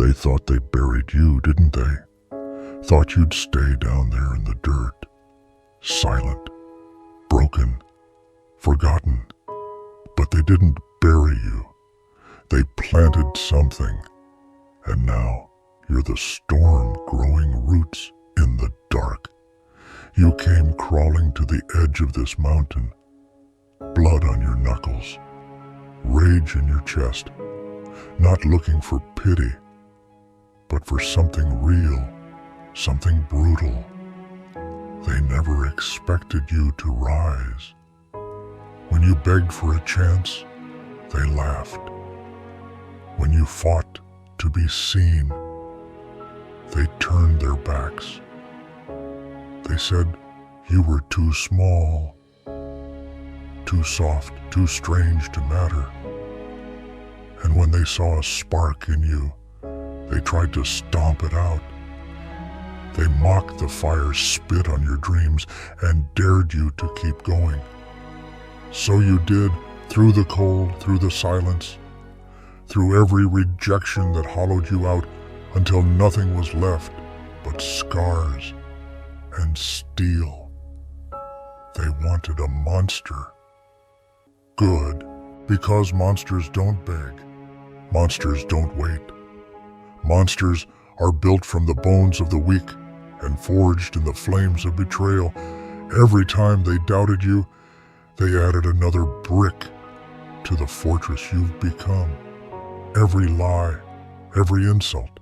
They thought they buried you, didn't they? Thought you'd stay down there in the dirt, silent, broken, forgotten. But they didn't bury you. They planted something. And now you're the storm growing roots in the dark. You came crawling to the edge of this mountain, blood on your knuckles, rage in your chest, not looking for pity, but for something real, something brutal. They never expected you to rise. When you begged for a chance, they laughed. When you fought to be seen, they turned their backs. They said you were too small, too soft, too strange to matter. And when they saw a spark in you, they tried to stomp it out. They mocked the fire, spit on your dreams, and dared you to keep going. So you did, through the cold, through the silence, through every rejection that hollowed you out, until nothing was left but scars and steel. They wanted a monster. Good, because monsters don't beg. Monsters don't wait. Monsters are built from the bones of the weak and forged in the flames of betrayal. Every time they doubted you, they added another brick to the fortress you've become. Every lie, every insult,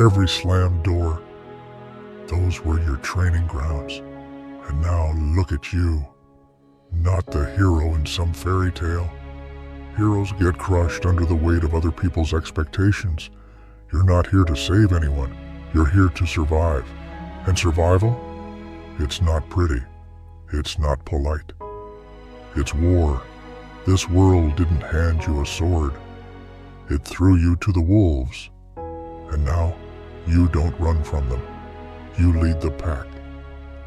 every slammed door, those were your training grounds. And now look at you, not the hero in some fairy tale. Heroes get crushed under the weight of other people's expectations. You're not here to save anyone. You're here to survive. And survival? It's not pretty. It's not polite. It's war. This world didn't hand you a sword. It threw you to the wolves. And now, you don't run from them. You lead the pack.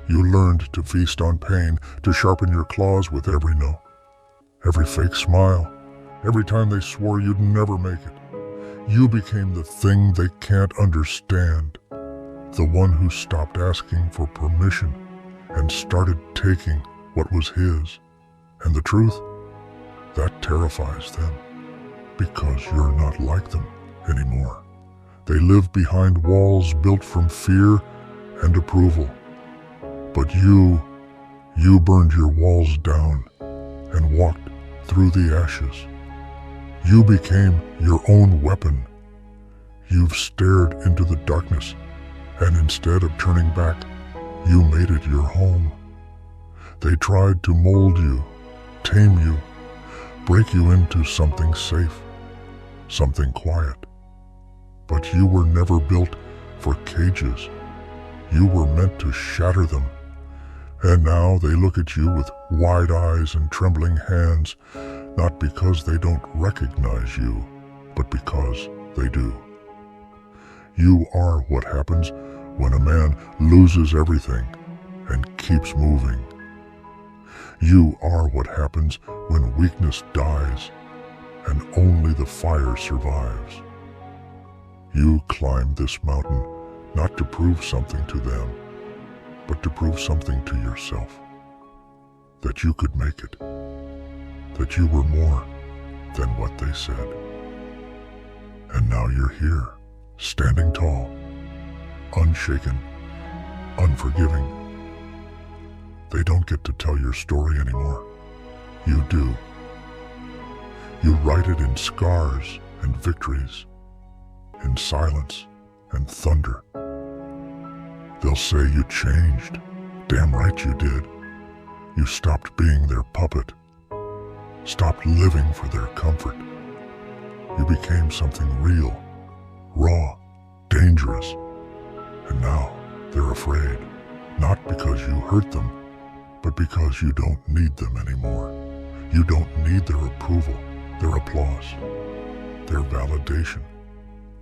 You learned to feast on pain, to sharpen your claws with every no, every fake smile, every time they swore you'd never make it. You became the thing they can't understand, the one who stopped asking for permission and started taking what was his. And the truth? That terrifies them, because you're not like them anymore. They live behind walls built from fear and approval. But you burned your walls down and walked through the ashes. You became your own weapon. You've stared into the darkness, and instead of turning back, you made it your home. They tried to mold you, tame you, break you into something safe, something quiet. But you were never built for cages. You were meant to shatter them. And now they look at you with wide eyes and trembling hands, not because they don't recognize you, but because they do. You are what happens when a man loses everything and keeps moving. You are what happens when weakness dies and only the fire survives. You climbed this mountain not to prove something to them, but to prove something to yourself. That you could make it. That you were more than what they said. And now you're here, standing tall, unshaken, unforgiving. They don't get to tell your story anymore. You do. You write it in scars and victories, in silence and thunder. They'll say you changed. Damn right you did. You stopped being their puppet. Stopped living for their comfort. You became something real, raw, dangerous. And now they're afraid. Not because you hurt them, but because you don't need them anymore. You don't need their approval, their applause, their validation.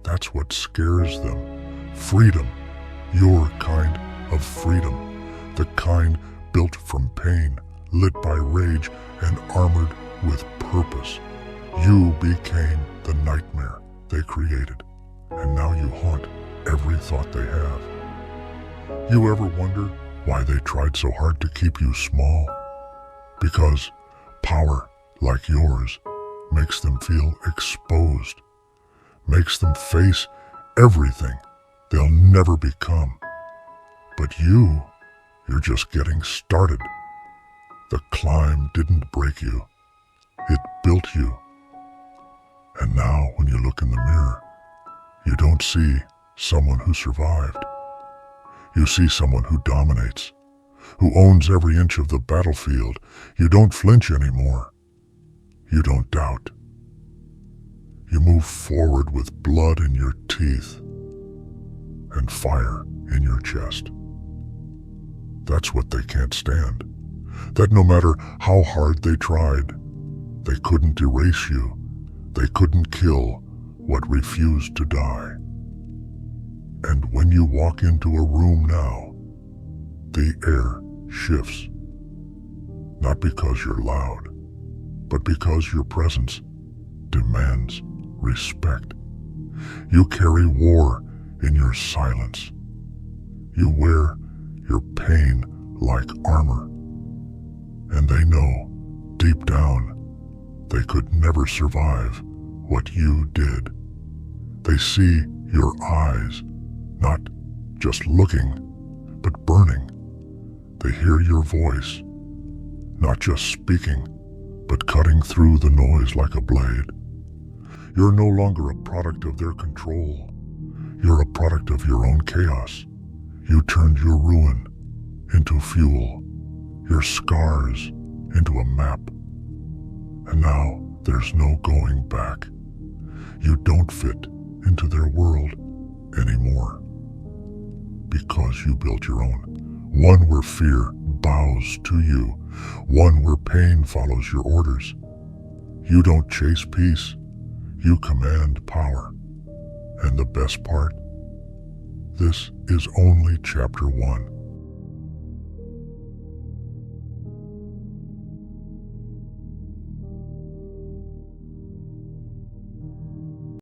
That's what scares them. Freedom. Your kind of freedom. The kind built from pain, lit by rage, and armored with purpose. You became the nightmare they created. and now you haunt every thought they have. You ever wonder why they tried so hard to keep you small? Because power like yours makes them feel exposed, makes them face everything they'll never become. But you're just getting started. The climb didn't break you, it built you. And now when you look in the mirror, you don't see someone who survived. You see someone who dominates, who owns every inch of the battlefield. You don't flinch anymore. You don't doubt. You move forward with blood in your teeth and fire in your chest. That's what they can't stand. That no matter how hard they tried, they couldn't erase you. They couldn't kill what refused to die. And when you walk into a room now, the air shifts. Not because you're loud, but because your presence demands respect. You carry war in your silence. You wear your pain like armor. And they know, deep down, they could never survive what you did. They see your eyes, not just looking, but burning. They hear your voice, not just speaking, but cutting through the noise like a blade. You're no longer a product of their control. You're a product of your own chaos. You turned your ruin into fuel, your scars into a map. And now there's no going back. You don't fit into their world anymore. Because you built your own. One where fear bows to you. One where pain follows your orders. You don't chase peace. You command power. And the best part? This is only chapter 1.